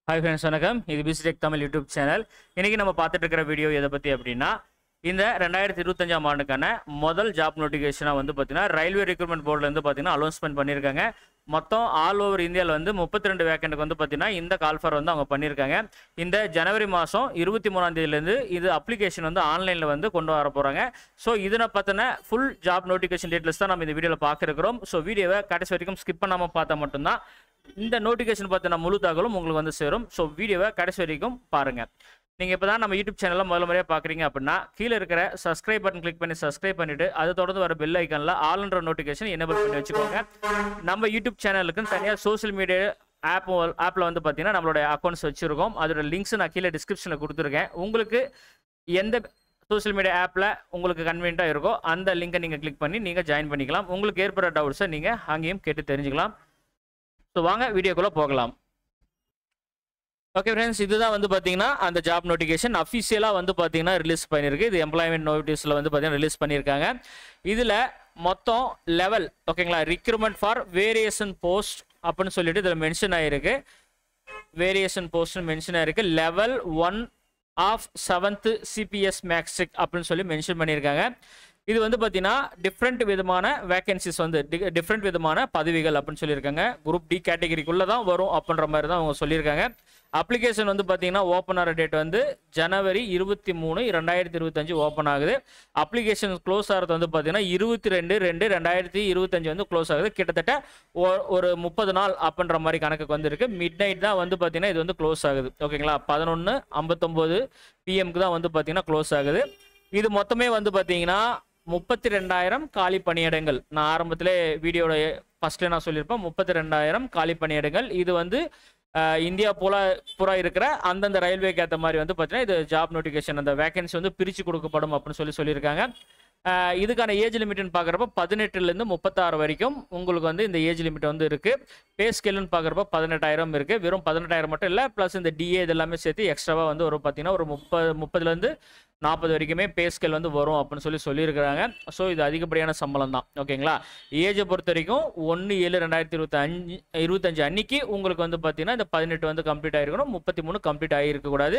Hi friends, வணக்கம். இது பிசிடெக் Tamil YouTube channel. இன்னைக்கு நம்ம பார்த்துட்டு இருக்கிற வீடியோ எதை பற்றி அப்படின்னா, இந்த 2025ஆம் ஆண்டுக்கான முதல் ஜாப் நோட்டிஃபிகேஷனாக வந்து பார்த்தீங்கன்னா ரயில்வே ரெக்ரூட்மெண்ட் போர்டிலேருந்து பார்த்தீங்கன்னா அனௌன்ஸ்மெண்ட் பண்ணியிருக்காங்க. மொத்தம் ஆல் ஓவர் இந்தியாவில் வந்து 32 வேக்கண்ட்டுக்கு வந்து பார்த்தீங்கன்னா இந்த கால்ஃபர் வந்து அவங்க பண்ணியிருக்காங்க. இந்த ஜனவரி மாதம் 23ஆம் தேதியிலேருந்து இது அப்ளிகேஷன் வந்து ஆன்லைனில் வந்து கொண்டு வர போகிறாங்க. ஸோ இதனை பார்த்தின ஃபுல் ஜாப் நோட்டிஃபிகேஷன் டீட்டெயில்ஸ் தான் நம்ம இந்த வீடியோவில் பார்க்க இருக்கிறோம். ஸோ வீடியோவை கடைசி வரைக்கும் ஸ்கிப் பண்ணாமல் பார்த்தா மட்டும்தான் இந்த நோட்டிஃபிகேஷன் பார்த்தின முழு தகவலும் உங்களுக்கு வந்து சேரும். ஸோ வீடியோவை கடைசி வரைக்கும் பாருங்கள். நீங்கள் இப்போ தான் நம்ம யூடியூப் சேனலில் முதல் முறையாக பார்க்குறீங்க அப்படின்னா கீழே இருக்கிற சப்ஸ்கிரைப் பட்டன் கிளிக் பண்ணி சப்ஸ்கிரைப் பண்ணிவிட்டு அதை தொடர்ந்து வர பெல் ஐக்கனில் ஆல்ன்ற நோட்டிஃபிகேஷன் எனேபிள் பண்ணி வச்சுக்கோங்க. நம்ம யூடியூப் சேனலுக்குன்னு தனியாக சோஷியல் மீடியா ஆப்பில் வந்து பார்த்தீங்கன்னா நம்மளோட அக்கௌண்ட்ஸ் வச்சுருக்கோம். அதோட லிங்க்ஸ் நான் கீழே டிஸ்கிரிப்ஷனில் கொடுத்துருக்கேன். உங்களுக்கு எந்த சோஷியல் மீடியா ஆப்பில் உங்களுக்கு கன்வீனியண்ட்டாக இருக்கோ அந்த லிங்கை நீங்கள் கிளிக் பண்ணி நீங்கள் ஜாயின் பண்ணிக்கலாம். உங்களுக்கு ஏற்படுற டவுட்ஸை நீங்கள் அங்கேயும் கேட்டு தெரிஞ்சுக்கலாம். ஸோ வாங்க வீடியோக்குள்ளே போகலாம். ஓகே ஃப்ரெண்ட்ஸ், இதுதான் வந்து பார்த்தீங்கன்னா அந்த ஜாப் நோட்டிஃபிகேஷன் அஃபிஷியலாக வந்து பார்த்தீங்கன்னா ரிலீஸ் பண்ணியிருக்கு. இது எம்ப்ளாய்மெண்ட் நோட்டீஸில் வந்து பார்த்தீங்கன்னா ரிலீஸ் பண்ணியிருக்காங்க. இதில் மொத்தம் லெவல் ஓகேங்களா, ரிக்ரூட்மெண்ட் ஃபார் வேரியேஷன் போஸ்ட் அப்படின்னு சொல்லிட்டு இதில் மென்ஷன் ஆகிருக்கு. வேரியேஷன் போஸ்ட்னு மென்ஷன் ஆகிருக்கு. லெவல் 1 ஆஃப் 7th CPS மேக்ஸ்ட்ரிக் அப்படின்னு சொல்லி மென்ஷன் பண்ணியிருக்காங்க. இது வந்து பார்த்தீங்கன்னா டிஃப்ரெண்ட் விதமான வேகன்சிஸ் வந்து டிஃப்ரெண்ட் விதமான பதவிகள் அப்படின்னு சொல்லியிருக்காங்க. குரூப் டி கேட்டகரிக்குள்ளே தான் வரும் அப்படின்ற மாதிரி தான் அவங்க சொல்லியிருக்காங்க. அப்ளிகேஷன் வந்து பார்த்தீங்கன்னா ஓப்பன் ஆகிற டேட் வந்து ஜனவரி 23, 2025 ஓப்பன் ஆகுது. அப்ளிகேஷன் க்ளோஸ் ஆகிறது வந்து பார்த்தீங்கன்னா 22/2/2025 வந்து க்ளோஸ் ஆகுது. கிட்டத்தட்ட ஒரு 30 நாள் அப்படின்ற மாதிரி கணக்குக்கு வந்துருக்கு. மிட் நைட் தான் வந்து பார்த்தீங்கன்னா இது வந்து க்ளோஸ் ஆகுது ஓகேங்களா. 11:59 PM தான் வந்து பார்த்தீங்கன்னா க்ளோஸ் ஆகுது. இது மொத்தமே வந்து பார்த்தீங்கன்னா 32,000 காலி பணியிடங்கள். நான் ஆரம்பத்திலே வீடியோட ஃபர்ஸ்ட்ல நான் சொல்லியிருப்பேன் 32,000 காலி பணியிடங்கள். இது வந்து இந்தியா பூரா இருக்கிற அந்தந்த ரயில்வேக்கு ஏற்ற மாதிரி வந்து பார்த்தீங்கன்னா இது ஜாப் நோட்டிஃபிகேஷன் அந்த வேகன்சி வந்து பிரித்து கொடுக்கப்படும் அப்படின்னு சொல்லியிருக்காங்க. இதுக்கான ஏஜ் லிமிட்னு பார்க்குறப்ப 18லேருந்து 36 வரைக்கும் உங்களுக்கு வந்து இந்த ஏஜ் லிமிட் வந்து இருக்குது. பே ஸ்கேல்னு பார்க்குறப்ப 18,000 இருக்குது. வெறும் 18,000 மட்டும் இல்லை, ப்ளஸ் இந்த டிஏ இதெல்லாமே சேர்த்து எக்ஸ்ட்ராவாக வந்து ஒரு பார்த்தீங்கன்னா ஒரு 30லேருந்து 40 வரைக்குமே பே ஸ்கேல் வந்து வரும் அப்படின்னு சொல்லியிருக்கிறாங்க. ஸோ இது அதிகப்படியான சம்பளம் தான் ஓகேங்களா. ஏஜை பொறுத்த வரைக்கும் 1/7/2025 அன்னைக்கு உங்களுக்கு வந்து பார்த்தீங்கன்னா இந்த 18 வந்து கம்ப்ளீட் ஆகிருக்கணும், 33 கம்ப்ளீட் ஆகிருக்கக்கூடாது.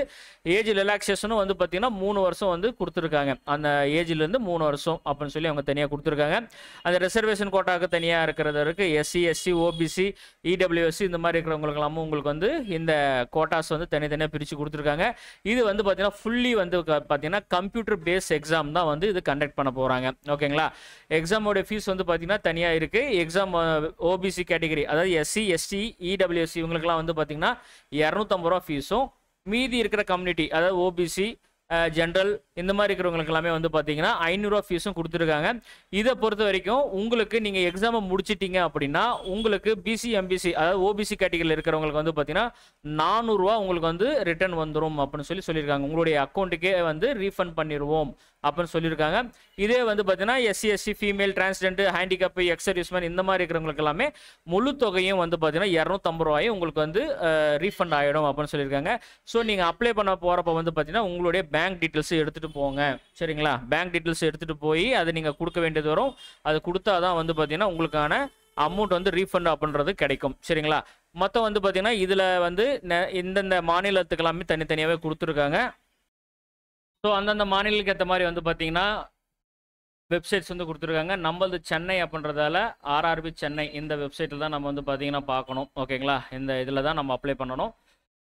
ஏஜ் ரிலாக்ஸேஷனும் வந்து பார்த்தீங்கன்னா 3 வருஷம் வந்து கொடுத்துருக்காங்க. அந்த ஏஜ்லேருந்து 3 வருஷம் அப்படின்னு சொல்லி அவங்க தனியாக கொடுத்துருக்காங்க. அந்த ரிசர்வேஷன் கோட்டாவுக்கு தனியாக இருக்கிறது இருக்குது. SC, SC, OBC, EWS இந்த மாதிரி இருக்கிறவங்களுக்கெல்லாமும் உங்களுக்கு வந்து இந்த கோட்டாஸ் வந்து தனித்தனியாக பிரித்து கொடுத்துருக்காங்க. இது வந்து பார்த்தீங்கன்னா ஃபுல்லி வந்து பார்த்தீங்கன்னா கம்ப்யூட்டர் பேஸ் எக்ஸாம் தான் வந்து இது கண்டக்ட் பண்ண போகிறாங்க ஓகேங்களா. எக்ஸாமோட ஃபீஸ் வந்து பார்த்தீங்கன்னா தனியாக இருக்குது. எக்ஸாம் OBC கேட்டகரி அதாவது SC, ST, EWS இவங்களுக்குலாம் வந்து பார்த்தீங்கன்னா 250 ரூபா ஃபீஸும், மீதி இருக்கிற கம்யூனிட்டி அதாவது OBC, ஜென்ரல் இந்த மாதிரி இருக்கிறவங்களுக்கு எல்லாமே வந்து பார்த்தீங்கன்னா 500 ரூபா ஃபீஸும் கொடுத்துருக்காங்க. இதை பொறுத்த வரைக்கும் உங்களுக்கு நீங்கள் எக்ஸாமை முடிச்சிட்டிங்க அப்படின்னா உங்களுக்கு BC, MBC அதாவது OBC கேட்டகரியில் இருக்கிறவங்களுக்கு வந்து பார்த்தீங்கன்னா 400 ரூபா உங்களுக்கு வந்து ரிட்டர்ன் வந்துடும் அப்படின்னு சொல்லியிருக்காங்க. உங்களுடைய அக்கௌண்ட்டுக்கே வந்து ரீஃபண்ட் பண்ணிடுவோம் அப்படின்னு சொல்லியிருக்காங்க. இதே வந்து பார்த்தீங்கன்னா SC, SC, female, transgender, handicap, ex-serviceman இந்த மாதிரி இருக்கிறவங்களுக்கு எல்லாமே முழு தொகையும் வந்து பார்த்தீங்கன்னா 250 ரூபாயும் உங்களுக்கு வந்து ரீஃபண்ட் ஆகிடும் அப்படின்னு சொல்லியிருக்காங்க. ஸோ நீங்கள் அப்ளை பண்ண போகிறப்ப வந்து பார்த்தீங்கன்னா உங்களுடைய பேங்க் டீட்டெயில்ஸ் எடுத்துகிட்டு போங்க சரிங்களா. பேங்க் டீட்டெயில்ஸ் எடுத்துகிட்டு போய் அதை நீங்கள் கொடுக்க வேண்டியது வரும். அது கொடுத்தா தான் வந்து பார்த்தீங்கன்னா உங்களுக்கான அமௌண்ட் வந்து ரீஃபண்ட் அப்படின்றது கிடைக்கும் சரிங்களா. மொத்தம் வந்து பார்த்தீங்கன்னா இதில் வந்து இந்தந்த மாநிலத்துக்கு எல்லாமே தனித்தனியாகவே கொடுத்துருக்காங்க. ஸோ அந்தந்த மாநிலத்துக்கு ஏற்ற மாதிரி வந்து பார்த்தீங்கன்னா வெப்சைட்ஸ் வந்து கொடுத்துருக்காங்க. நம்மளது சென்னை அப்படின்றதால RRB சென்னை இந்த வெப்சைட்டில் தான் நம்ம வந்து பார்த்தீங்கன்னா பார்க்கணும் ஓகேங்களா. இந்த இதில் தான் நம்ம அப்ளை பண்ணணும்.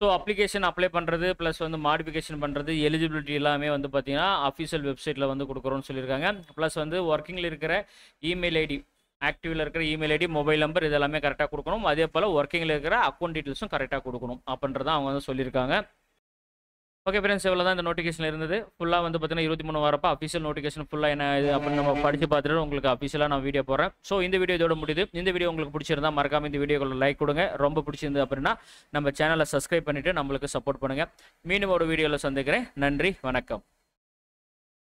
ஸோ அப்ளிகேஷன் அப்ளை பண்ணுறது ப்ளஸ் வந்து மாடிஃபிகேஷன் பண்ணுறது எலிஜிபிலிட்டி எல்லாமே வந்து பார்த்தீங்கன்னா அஃபிஷியல் வெப்சைட்டில் வந்து கொடுக்குறோன்னு சொல்லியிருக்காங்க. ப்ளஸ் வந்து ஒர்க்கிங்கில் இருக்கிற இமெயில் ஐடி, ஆக்டிவில் இருக்கிற இமெயில் ஐடி, மொபைல் நம்பர் இதெல்லாமே கரெக்டாக கொடுக்கணும். அதே போல் ஒர்க்கிங்கில் இருக்கிற அக்கௌண்ட் டீட்டெயில்ஸும் கரெக்டாக கொடுக்கணும் அப்படின்றத அவங்க வந்து சொல்லியிருக்காங்க. ஓகே ஃப்ரெண்ட்ஸ், இவ்வளோ தான் இந்த நோட்டிஃபிகேஷன் இருந்தது. ஃபுல்லாக வந்து பார்த்தீங்கன்னா 23 வரப்போ அஃபிஷியல் நோட்டிஃபிகேஷன் ஃபுல்லாக என்ன இது அப்படின்னு நம்ம படித்து பார்த்துட்டு உங்களுக்கு அஃபிஷியலாக நான் வீடியோ போடுறேன். ஸோ இந்த வீடியோ இதோட முடியுது. இந்த வீடியோ உங்களுக்கு பிடிச்சிருந்தா மறக்காம இந்த வீடியோக்குள்ள லைக் கொடுங்க. ரொம்ப பிடிச்சிருந்து அப்படின்னா நம்ம சேனலை சப்ஸ்கிரைப் பண்ணிவிட்டு நம்மளுக்கு சப்போர்ட் பண்ணுங்கள். மீண்டும் ஒரு வீடியோவில் சந்திக்கிறேன். நன்றி, வணக்கம்.